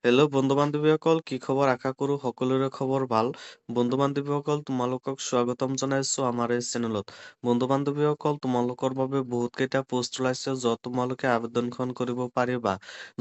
Hello' বন্ধু-বান্ধৱীসকল, কি খবৰ? আশা কৰোঁ সকলোৰে খবৰ ভাল। বন্ধু-বান্ধৱীসকল, তোমালোকক স্বাগতম জনাইছো আমাৰ এই চেনেলত। বন্ধু-বান্ধৱীসকল, তোমালোকৰ বাবে বহুত কেইটা পোষ্ট ওলাইছে য'ত তোমালোকে আবেদনখন কৰিব পাৰিবা।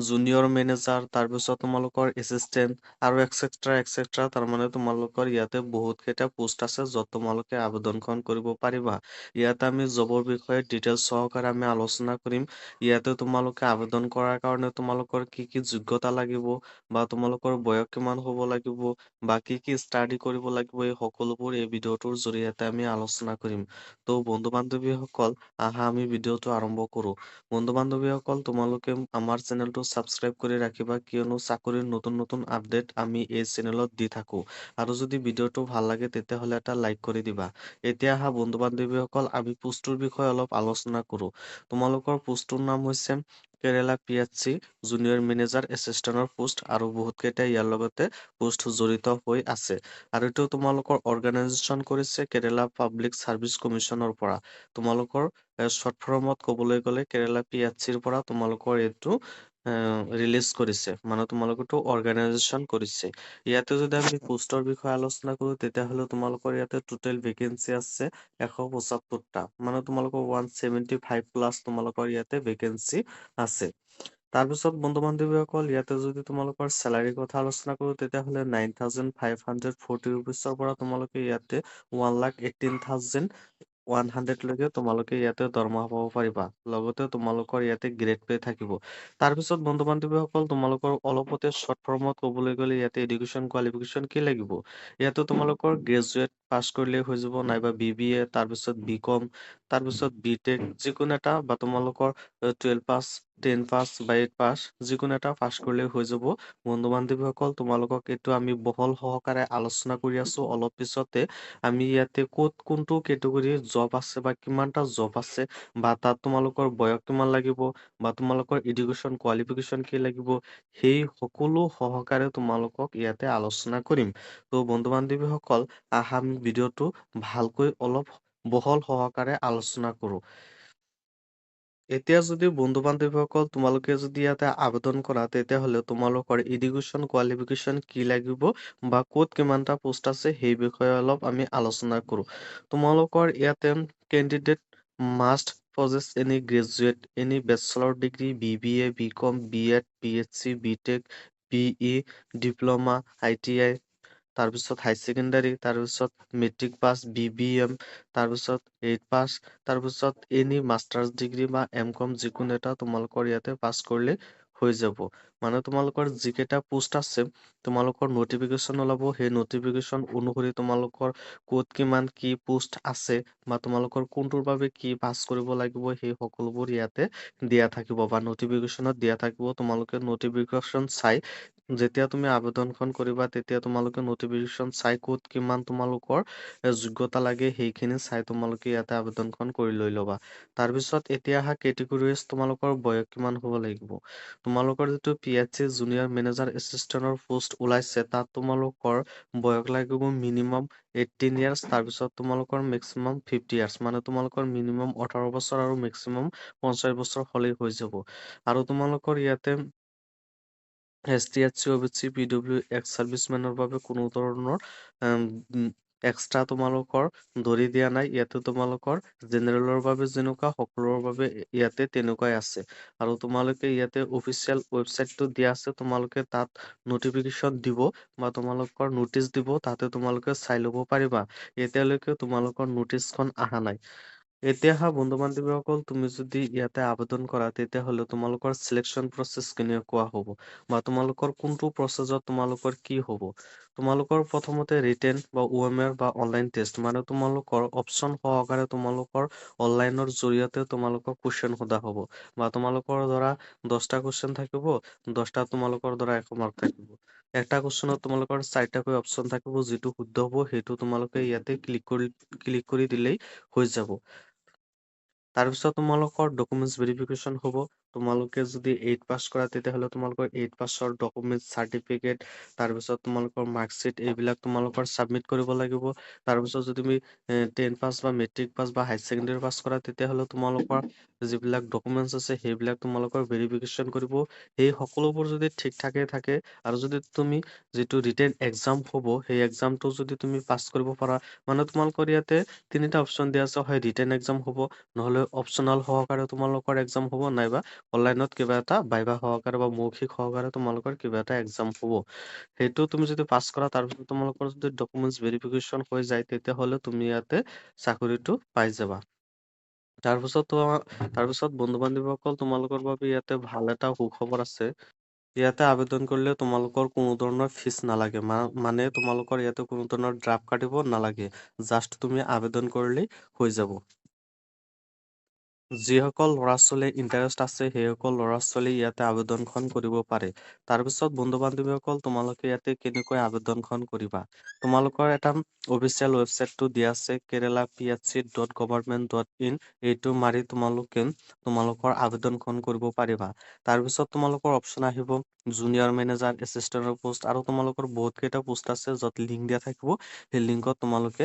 জুনিয়ৰ মেনেজাৰ, তাৰপিছত তোমালোকৰ এছিষ্টেণ্ট আৰু এক্সেট্ৰা তাৰমানে তোমালোকৰ ইয়াতে বহুত কেইটা পোষ্ট আছে য'ত তোমালোকে আবেদনখন কৰিব পাৰিবা। ইয়াতে আমি জবৰ বিষয়ে ডিটেইলছ সহকাৰে আমি আলোচনা কৰিম। ইয়াতে তোমালোকে আবেদন কৰাৰ কাৰণে তোমালোকৰ কি কি যোগ্যতা লাগিব বা তোমালোকৰ বয়স কিমান হ'ব লাগিব বা কি কি ষ্টাডি কৰিব লাগিব, এই সকলোবোৰ এই ভিডিঅ'টোৰ জৰিয়তে আমি আলোচনা কৰিম। তো বন্ধু-বান্ধৱীসকল, আহা আমি ভিডিঅ'টো আৰম্ভ কৰোঁ। বন্ধু-বান্ধৱীসকল, তোমালোকে আমাৰ চেনেলটো ছাবস্ক্ৰাইব কৰি ৰাখিবা, কিয়নো চাকৰিৰ নতুন নতুন আপডেট আমি এই চেনেলত দি থাকোঁ। আৰু যদি ভিডিঅ'টো ভাল লাগে তেতিয়াহ'লে এটা লাইক কৰি দিবা। এতিয়া আহা বন্ধু-বান্ধৱীসকল, আমি পোষ্টটোৰ বিষয়ে অলপ আলোচনা কৰোঁ। তোমালোকৰ পোষ্টটোৰ নাম হৈছে কেৰেলা PHC জুনিয়ৰ মেনেজাৰ এছিষ্টেণ্টৰ পোষ্ট, আৰু বহুত কেইটা ইয়াৰ লগতে পোষ্ট জড়িত হৈ আছে। আৰু এইটো তোমালোকৰ অৰ্গেনাইজেশ্যন কৰিছে কেৰেলা পাব্লিক চাৰ্ভিচ কমিশ্যনৰ পৰা। তোমালোকৰ শ্বৰ্ট ফৰ্মত ক'বলৈ গ'লে কেৰেলা PHCৰ পৰা তোমালোকৰ এইটো ৰিলিজ কৰিছে, মানে তোমালোকৰটো অৰ্গেনাইজেশ্যন কৰিছে। ইয়াতে যদি আমি পোষ্টৰ বিষয়ে আলোচনা কৰোঁ তেতিয়াহ'লে তোমালোকৰ ইয়াতে টোটেল ভেকেঞ্চি আছে 175টা, মানে তোমালোকৰ 175 প্লাছ তোমালোকৰ ইয়াতে ভেকেঞ্চি আছে। তাৰপিছত বন্ধু-বান্ধৱীসকল, ইয়াতে যদি তোমালোকৰ চেলাৰীৰ কথা আলোচনা কৰোঁ তেতিয়াহ'লে 9,540 ৰুপিছৰ পৰা তোমালোকে ইয়াতে 1,18,100 লৈকে তোমালোকে ইয়াতে দৰমহা পাব পাৰিবা। লগতে তোমালোকৰ ইয়াতে গ্ৰেড পে থাকিব। তাৰপিছত বন্ধু-বান্ধৱীসকল, তোমালোকৰ অলপতে শ্বৰ্ট ফৰ্মত ক'বলৈ গ'লে ইয়াতে এডুকেশ্যন কোৱালিফিকেশ্যন কি লাগিব? ইয়াতে তোমালোকৰ গ্ৰেজুৱেট পাছ কৰিলেই হৈ যাব, নাইবা BBA, তাৰপিছত BCom, তাৰপিছত BTech, যিকোনো এটা, বা তোমালোকৰ 12 পাছ, 10 পাছ বা 8 পাছ, যিকোনো এটা পাছ কৰিলেই হৈ যাব। বন্ধু-বান্ধৱীসকল, তোমালোকক এইটো আমি বহল সহকাৰে আলোচনা কৰি আছো। অলপ পিছতে আমি ইয়াতে ক'ত কোনটো কেটেগৰীৰ জব আছে বা কিমানটা জব আছে বা তাত তোমালোকৰ বয়স কিমান লাগিব বা তোমালোকৰ এডুকেশ্যন কোৱালিফিকেশ্যন কি লাগিব, সেই সকলো সহকাৰে তোমালোকক ইয়াতে আলোচনা কৰিম। তো বন্ধু-বান্ধৱীসকল, আহা আমি ভিডিঅ'টো ভালকৈ অলপ বহল সহকাৰে আলোচনা কৰোঁ। এতিয়া যদি বন্ধু-বান্ধৱীসকল, তোমালোকে যদি ইয়াতে আবেদন কৰা তেতিয়াহ'লে তোমালোকৰ এডুকেশ্যন কোৱালিফিকেশ্যন কি লাগিব বা ক'ত কিমানটা পোষ্ট আছে সেই বিষয়ে অলপ আমি আলোচনা কৰোঁ। তোমালোকৰ ইয়াতে candidate must possess any graduate, any bachelor degree, BBA, BCom, B.Ed, PhD, BTech, BE, diploma, ITI, তাৰপিছত হাই ছেকেণ্ডাৰী, তাৰপিছত মেট্ৰিক পাছ, BBM, তাৰপিছত 8 পাছ, তাৰপিছত এনি মাষ্টাৰ্ছ ডিগ্ৰী বা MCom, যিকোনো এটা তোমালোকৰ ইয়াতে পাছ কৰিলে হৈ যাব। মানে তোমালোকৰ যিকেইটা পোষ্ট আছে তোমালোকৰ নটিফিকেশ্যন ওলাব, সেই নটিফিকেশ্যন অনুসৰি তোমালোকৰ ক'ত কিমান কি পোষ্ট আছে বা তোমালোকৰ কোনটোৰ বাবে কি পাছ কৰিব লাগিব সেই সকলোবোৰ ইয়াতে দিয়া থাকিব বা নটিফিকেশ্যনত দিয়া থাকিব। তোমালোকে নটিফিকেশ্যন চাই যেতিয়া তুমি আবেদনখন কৰিবা তেতিয়া তোমালোকে নটিফিকেশ্যন চাই ক'ত কিমান তোমালোকৰ যোগ্যতা লাগে সেইখিনি চাই তোমালোকে ইয়াতে আবেদনখন কৰি লৈ ল'বা। তাৰপিছত এতিয়া আহা কেটেগৰীজ, তোমালোকৰ বয়স কিমান হ'ব লাগিব। তোমালোকৰ যিটো PHC জুনিয়ৰ মেনেজাৰ এছিষ্টেণ্টৰ পোষ্ট ওলাইছে তাত তোমালোকৰ বয়স লাগিব মিনিমাম 18 ইয়াৰ্ছ, তাৰপিছত তোমালোকৰ মেক্সিমাম 50 ইয়াৰ্ছ, মানে তোমালোকৰ মিনিমাম 18 বছৰ আৰু মেক্সিমাম 50 বছৰ হ'লেই হৈ যাব। আৰু তোমালোকৰ ইয়াতে ST, HC, OBC, PW, ex চাৰ্ভিচমেনৰ বাবে কোনো ধৰণৰ এক্সট্ৰা তোমালোকৰ ধৰি দিয়া নাই। ইয়াতে তোমালোকৰ জেনেৰেলৰ বাবে যেনেকুৱা সকলোৰে বাবে ইয়াতে তেনেকুৱাই আছে। আৰু তোমালোকে ইয়াতে অফিচিয়েল ৱেবচাইটটো দিয়া আছে, তোমালোকে তাত নটিফিকেশ্যন দিব বা তোমালোকৰ নোটিচ দিব, তাতে তোমালোকে চাই ল'ব পাৰিবা। এতিয়ালৈকে তোমালোকৰ নোটিচখন অহা নাই। এতিয়া বন্ধু-বান্ধৱীসকল, তুমি যদি ইয়াতে আবেদন কৰা তেতিয়াহ'লে তোমালোকৰ চিলেকশ্যন প্ৰচেছ কেনেকুৱা হ'ব বা তোমালোকৰ কোনটো প্ৰচেছত তোমালোকৰ কি হ'ব। তোমালোকৰ প্ৰথমতে ৰিটেন বা OMR বা অনলাইন টেষ্ট, মানে তোমালোকৰ অপচন সহকাৰে তোমালোকৰ অনলাইনৰ জৰিয়তে তোমালোকক কুৱেশ্যন সোধা হ'ব বা তোমালোকৰ ধৰা 10টা কুৱেশ্যন থাকিব, 10টা তোমালোকৰ ধৰা 1 মাৰ্ক থাকিব। এটা কুৱেশ্যনত তোমালোকৰ 4টাকৈ অপচন থাকিব, যিটো শুদ্ধ হ'ব সেইটো তোমালোকে ইয়াতে ক্লিক কৰি দিলেই হৈ যাব। তাৰপিছত তোমালোকৰ ডকুমেণ্টছ ভেৰিফিকেশ্যন হ'ব। তোমালোকে যদি 8 পাছ কৰা তেতিয়াহ'লে তোমালোকৰ 8 পাছৰ ডকুমেণ্টছ চাৰ্টিফিকেট, তাৰপিছত তোমালোকৰ মাৰ্কশ্বিট, এইবিলাক তোমালোকৰ ছাবমিট কৰিব লাগিব। তাৰপিছত যদি তুমি 10 পাছ বা মেট্ৰিক পাছ বা হাই ছেকেণ্ডেৰী পাছ কৰা তেতিয়াহ'লে তোমালোকৰ যিবিলাক ডকুমেন্টছ আছে সেইবিলাক তোমালোকৰ ভেৰিফিকেশ্যন কৰিব। সেই সকলোবোৰ যদি ঠিক ঠাকে থাকে আৰু যদি তুমি যিটো ৰিটেন এক্সাম হ'ব সেই এক্সামটো যদি তুমি পাছ কৰিব পাৰা, মানে তোমালোকৰ ইয়াতে তিনিটা অপচন দিয়া আছে, হয় ৰিটেন এক্সাম হ'ব, নহ'লে অপচনেল সহকাৰে তোমালোকৰ এক্সাম হ'ব, নাইবা অনলাইনত কিবা এটা ভাইভা সহকাৰে বা মৌখিক সহকাৰে তোমালোকৰ কিবা এটা এক্সাম হ'ব। সেইটো তুমি যদি পাছ কৰা তাৰপিছত তোমালোকৰ যদি ডকুমেন্টছ ভেৰিফিকেশ্যন হৈ যায় তেতিয়াহ'লে তুমি ইয়াতে চাকৰিটো পাই যাবা। তাৰপিছত বন্ধু বান্ধৱীসকল তোমালোকৰ বাবে ইয়াতে ভাল এটা সুখবৰ আছে। ইয়াতে আবেদন কৰিলে তোমালোকৰ কোনো ধৰণৰ ফিজ নালাগে, মানে তোমালোকৰ ইয়াতে কোনো ধৰণৰ ড্ৰাফট কাটিব নালাগে, জাষ্ট তুমি আবেদন কৰিলেই হৈ যাব। যিসকল ল'ৰা ছোৱালীৰ ইণ্টাৰেষ্ট আছে সেইসকল ল'ৰা ছোৱালী ইয়াতে আবেদনখন কৰিব পাৰে। তাৰপিছত বন্ধু বান্ধৱীসকল তোমালোকে ইয়াতে কেনেকৈ আবেদনখন কৰিবা। তোমালোকৰ এটা অফিচিয়েল ৱেবচাইটটো দিয়া আছে keralapsc.government.in, এইটো মাৰি তোমালোকৰ আবেদনখন কৰিব পাৰিবা। তাৰপিছত তোমালোকৰ অপচন আহিব জুনিয়ৰ মেনেজাৰ, এছিষ্টেণ্টৰ পোষ্ট, আৰু তোমালোকৰ বহুত কেইটা পোষ্ট আছে য'ত লিংক দিয়া থাকিব, সেই লিংকত তোমালোকে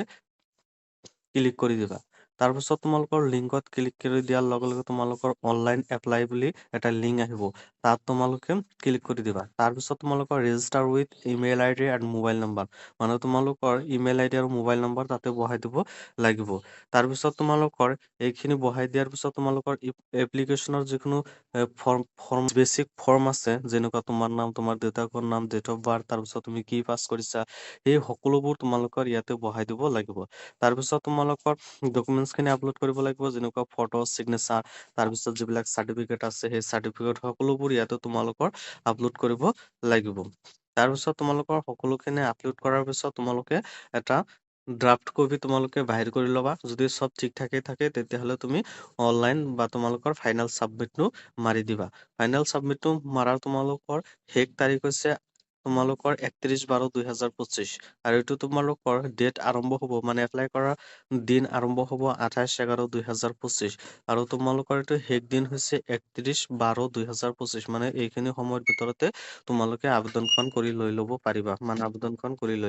ক্লিক কৰি দিবা। তাৰপিছত তোমালোকৰ লিংকত ক্লিক কৰি দিয়াৰ লগে লগে তোমালোকৰ অনলাইন এপ্লাই বুলি এটা লিংক আহিব, তাত তোমালোকে ক্লিক কৰি দিবা। তাৰপিছত তোমালোকৰ register with email ID and mobile number, মানে তোমালোকৰ ইমেইল আইডি আৰু মোবাইল নাম্বাৰ তাতে বহাই দিব লাগিব। তাৰপিছত তোমালোকৰ এইখিনি বহাই দিয়াৰ পিছত তোমালোকৰ এপ্লিকেশ্যনৰ যিকোনো বেচিক ফৰ্ম আছে, যেনেকুৱা তোমাৰ নাম, তোমাৰ দেউতাকৰ নাম, ডেট অফ বাৰ্থ, তাৰপিছত তুমি কি পাছ কৰিছা, এই সকলোবোৰ তোমালোকৰ ইয়াতে বহাই দিব লাগিব। তাৰপিছত তোমালোকৰ ডকুমেন্টছ খিনি আপলোড কৰিব লাগিব, যেনেকুৱা ফটো, চিগনেচাৰ, তাৰপিছত যিবিলাক চাৰ্টিফিকেট আছে সেই চাৰ্টিফিকেট সকলোবোৰ ইয়াতে তোমালোকৰ আপলোড কৰিব লাগিব। তাৰপিছত তোমালোকৰ সকলোখিনি আপলোড কৰাৰ পিছত তোমালোকে এটা ড্ৰাফ্ট কপি তোমালোকে বাহিৰ কৰি ল'বা। যদি চব ঠিক ঠাকে থাকে তেতিয়াহ'লে তুমি অনলাইন বা তোমালোকৰ ফাইনেল চাবমিটটো মাৰি দিবা। ফাইনেল চাবমিটটো মাৰাৰ তোমালোকৰ শেষ তাৰিখ হৈছে তোমালোকৰ 31/12/2025, আৰু এইটো তোমালোকৰ ডেট আৰম্ভ হ'ব, মানে এপ্লাই কৰা দিন আৰম্ভ হ'ব 28/11/2025, আৰু তোমালোকৰ এইটো শেষ দিন হৈছে 31/12/2025। মানে এইখিনি সময়ৰ ভিতৰতে তোমালোকে আবেদনখন কৰি লৈ ল'ব পাৰিবা, মানে আবেদনখন কৰি লৈ